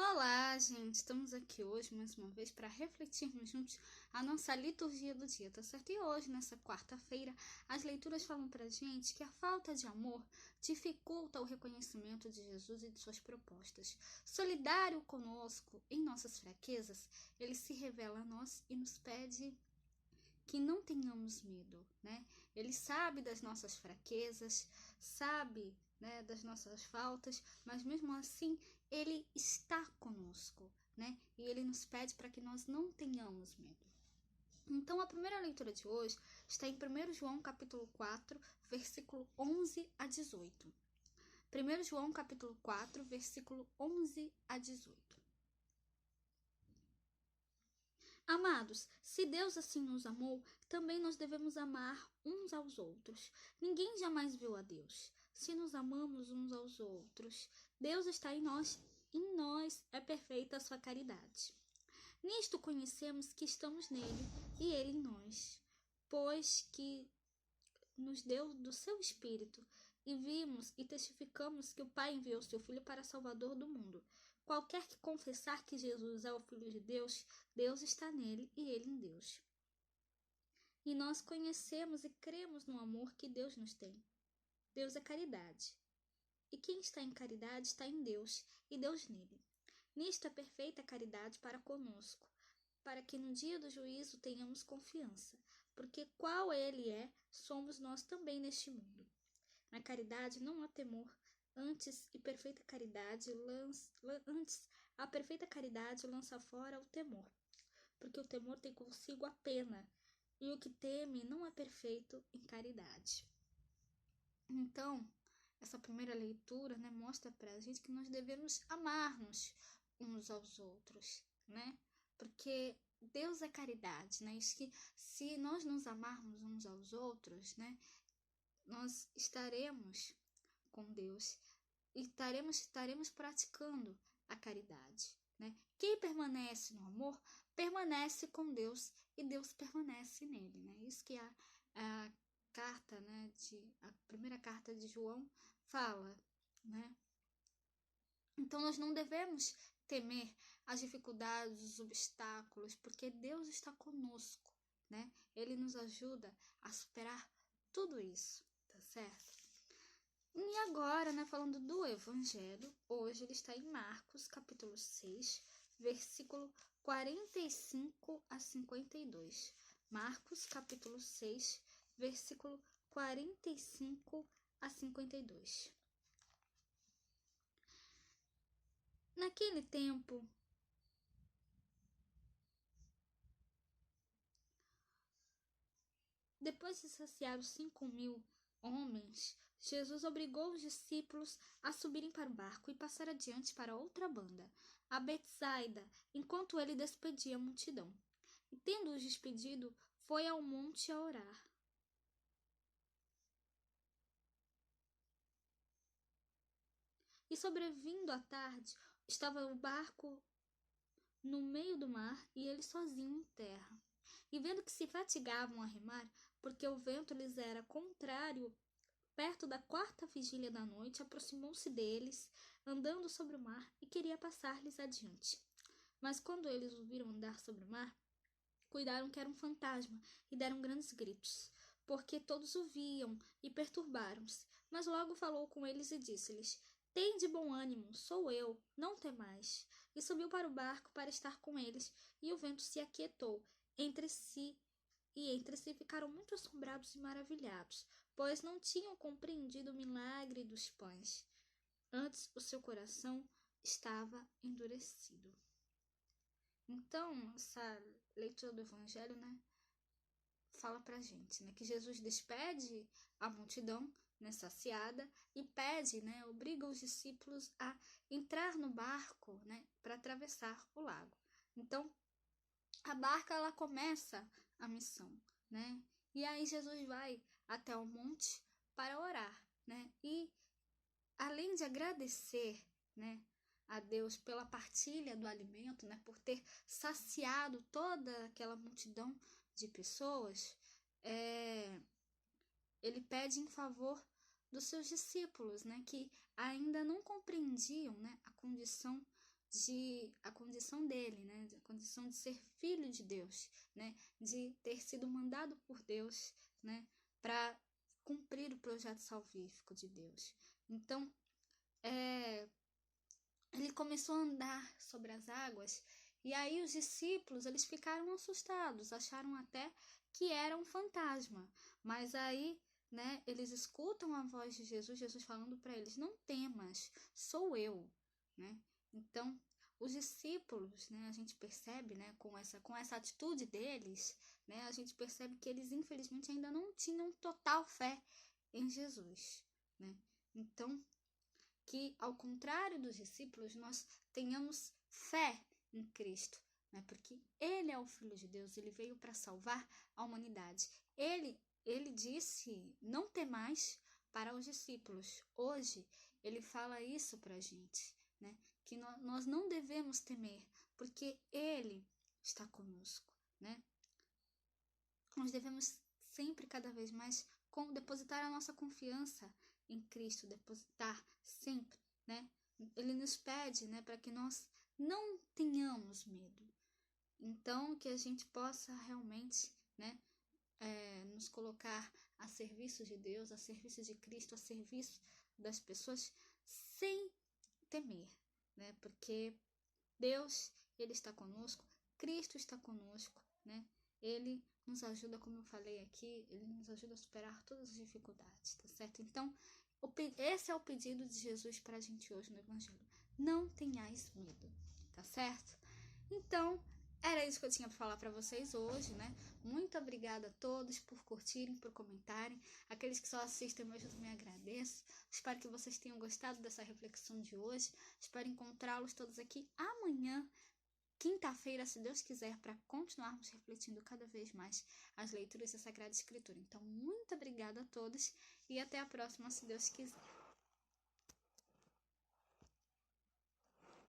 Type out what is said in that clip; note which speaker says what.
Speaker 1: Olá, gente! Estamos aqui hoje mais uma vez para refletirmos juntos a nossa liturgia do dia, tá certo? E hoje, nessa quarta-feira, as leituras falam pra gente que a falta de amor dificulta o reconhecimento de Jesus e de suas propostas. Solidário conosco em nossas fraquezas, ele se revela a nós e nos pede que não tenhamos medo, né? Ele sabe das nossas fraquezas, sabe, né, das nossas faltas, mas mesmo assim ele está conosco, né? E ele nos pede para que nós não tenhamos medo. Então a primeira leitura de hoje está em 1 João capítulo 4, versículo 11 a 18. 1 João capítulo 4, versículo 11 a 18. Amados, se Deus assim nos amou, também nós devemos amar uns aos outros. Ninguém jamais viu a Deus. Se nos amamos uns aos outros, Deus está em nós é perfeita a sua caridade. Nisto conhecemos que estamos nele e ele em nós, pois que nos deu do seu Espírito, e vimos e testificamos que o Pai enviou seu Filho para Salvador do mundo. Qualquer que confessar que Jesus é o Filho de Deus, Deus está nele e ele em Deus. E nós conhecemos e cremos no amor que Deus nos tem. Deus é caridade. E quem está em caridade está em Deus e Deus nele. Nisto é perfeita a caridade para conosco, para que no dia do juízo tenhamos confiança, porque qual ele é, somos nós também neste mundo. Na caridade não há temor, antes a perfeita caridade lança fora o temor, porque o temor tem consigo a pena, e o que teme não é perfeito em caridade. Então, essa primeira leitura, né, mostra pra gente que nós devemos amar-nos uns aos outros, né? Porque Deus é caridade, né? Isso que se nós nos amarmos uns aos outros, né, nós estaremos com Deus e estaremos praticando a caridade, né? Quem permanece no amor permanece com Deus e Deus permanece nele, né? Isso que a carta, né, a primeira carta de João fala, né? Então nós não devemos temer as dificuldades, os obstáculos, porque Deus está conosco, né? Ele nos ajuda a superar tudo isso, tá certo? E agora, né, falando do Evangelho, hoje ele está em Marcos, capítulo 6, versículo 45 a 52. Marcos, capítulo 6, versículo 45 a 52. Naquele tempo, depois de saciar os 5.000 homens, Jesus obrigou os discípulos a subirem para o barco e passar adiante para outra banda, a Betsaida, enquanto ele despedia a multidão. E tendo-os despedido, foi ao monte a orar. E sobrevindo a tarde, estava o barco no meio do mar e ele sozinho em terra. E vendo que se fatigavam a remar, porque o vento lhes era contrário, perto da quarta vigília da noite, aproximou-se deles, andando sobre o mar, e queria passar-lhes adiante. Mas quando eles o viram andar sobre o mar, cuidaram que era um fantasma, e deram grandes gritos, porque todos o viam, e perturbaram-se. Mas logo falou com eles e disse-lhes: Tende bom ânimo, sou eu, não temais. E subiu para o barco para estar com eles, e o vento se aquietou entre si ficaram muito assombrados e maravilhados, pois não tinham compreendido o milagre dos pães. Antes o seu coração estava endurecido. Então, essa leitura do Evangelho, né, fala pra gente, né, que Jesus despede a multidão, né, saciada, e pede, né, obriga os discípulos a entrar no barco, né, para atravessar o lago. Então, a barca, ela começa a missão, né? E aí Jesus vai até o monte para orar, né? E além de agradecer, né, a Deus pela partilha do alimento, né, por ter saciado toda aquela multidão de pessoas, ele pede em favor dos seus discípulos, né, que ainda não compreendiam, né, a condição a condição dele, né? A condição de ser filho de Deus, né? De ter sido mandado por Deus, né? Para cumprir o projeto salvífico de Deus. Então, ele começou a andar sobre as águas e aí os discípulos, eles ficaram assustados, acharam até que era um fantasma. Mas aí, né, eles escutam a voz de Jesus, Jesus falando para eles: não temas, sou eu, né? Então, os discípulos, né, a gente percebe, né, com essa atitude deles, né, a gente percebe que eles infelizmente ainda não tinham total fé em Jesus, né? Então, que ao contrário dos discípulos, nós tenhamos fé em Cristo, né? Porque Ele é o Filho de Deus, Ele veio para salvar a humanidade. Ele disse: não temais, para os discípulos. Hoje, Ele fala isso para a gente, né? Que nós não devemos temer, porque Ele está conosco, né? Nós devemos sempre, cada vez mais, depositar a nossa confiança em Cristo, depositar sempre, né? Ele nos pede, né, para que nós não tenhamos medo. Então, que a gente possa realmente, né, nos colocar a serviço de Deus, a serviço de Cristo, a serviço das pessoas, sem temer, né? Porque Deus, Ele está conosco, Cristo está conosco, né? Ele nos ajuda, como eu falei aqui, Ele nos ajuda a superar todas as dificuldades, tá certo? Então, esse é o pedido de Jesus para a gente hoje no Evangelho. Não tenhais medo, tá certo? Então, era isso que eu tinha para falar para vocês hoje, né? Muito obrigada a todos por curtirem, por comentarem. Aqueles que só assistem eu também agradeço. Espero que vocês tenham gostado dessa reflexão de hoje. Espero encontrá-los todos aqui amanhã, quinta-feira, se Deus quiser, para continuarmos refletindo cada vez mais as leituras da Sagrada Escritura. Então, muito obrigada a todos e até a próxima, se Deus quiser.